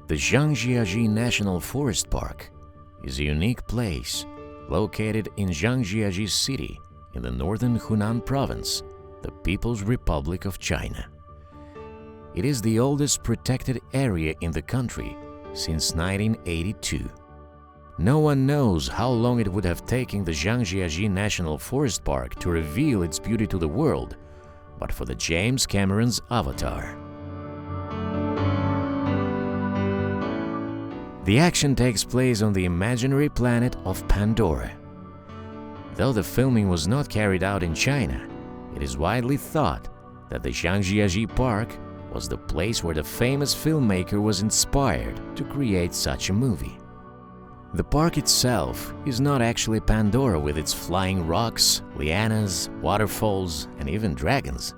The Zhangjiajie National Forest Park is a unique place located in Zhangjiajie City in the northern Hunan Province, the People's Republic of China. It is the oldest protected area in the country since 1982. No one knows how long it would have taken the Zhangjiajie National Forest Park to reveal its beauty to the world, but for the James Cameron's Avatar. The action takes place on the imaginary planet of Pandora. Though the filming was not carried out in China, it is widely thought that the Zhangjiajie Park was the place where the famous filmmaker was inspired to create such a movie. The park itself is not actually Pandora with its flying rocks, lianas, waterfalls, and even dragons.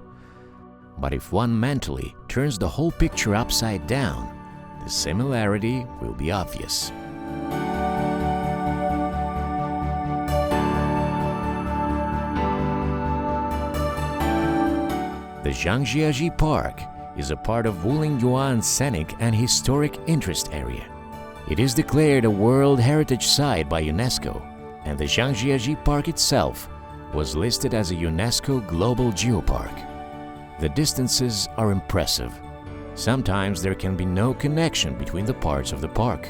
But if one mentally turns the whole picture upside down, the similarity will be obvious. The Zhangjiajie Park is a part of Wulingyuan Scenic and Historic Interest Area. It is declared a World Heritage Site by UNESCO, and the Zhangjiajie Park itself was listed as a UNESCO Global Geopark. The distances are impressive. Sometimes there can be no connection between the parts of the park.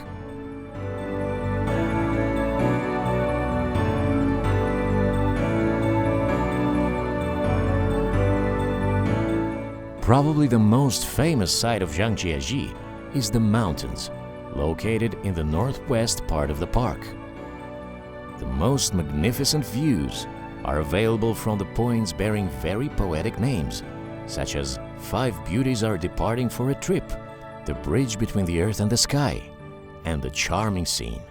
Probably the most famous site of Zhangjiajie is the mountains, located in the northwest part of the park. The most magnificent views are available from the points bearing very poetic names, such as "Five Beauties Are Departing for a Trip," "The Bridge Between the Earth and the Sky," and "The Charming Scene."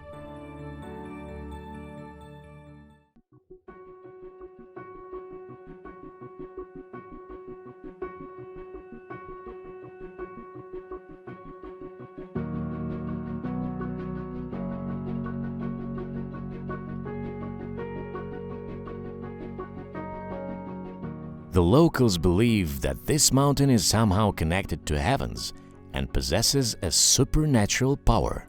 The locals believe that this mountain is somehow connected to heavens and possesses a supernatural power.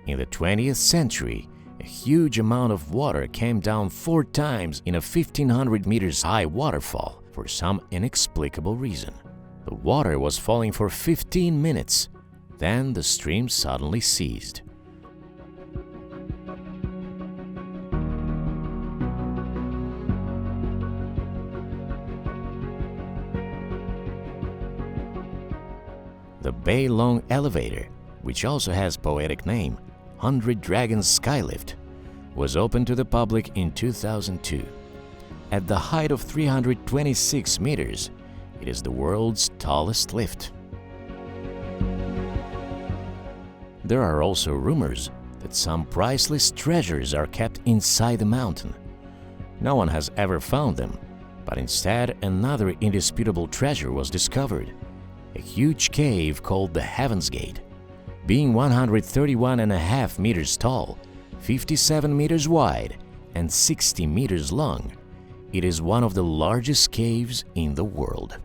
In the 20th century, a huge amount of water came down 4 times in a 1,500 meters high waterfall for some inexplicable reason. The water was falling for 15 minutes, then the stream suddenly ceased. The Bay Long Elevator, which also has poetic name 100 Dragons Skylift, was opened to the public in 2002. At the height of 326 meters, it is the world's tallest lift. There are also rumors that some priceless treasures are kept inside the mountain. No one has ever found them, but instead another indisputable treasure was discovered. A huge cave called the Heaven's Gate. Being 131.5 meters tall, 57 meters wide, and 60 meters long, it is one of the largest caves in the world.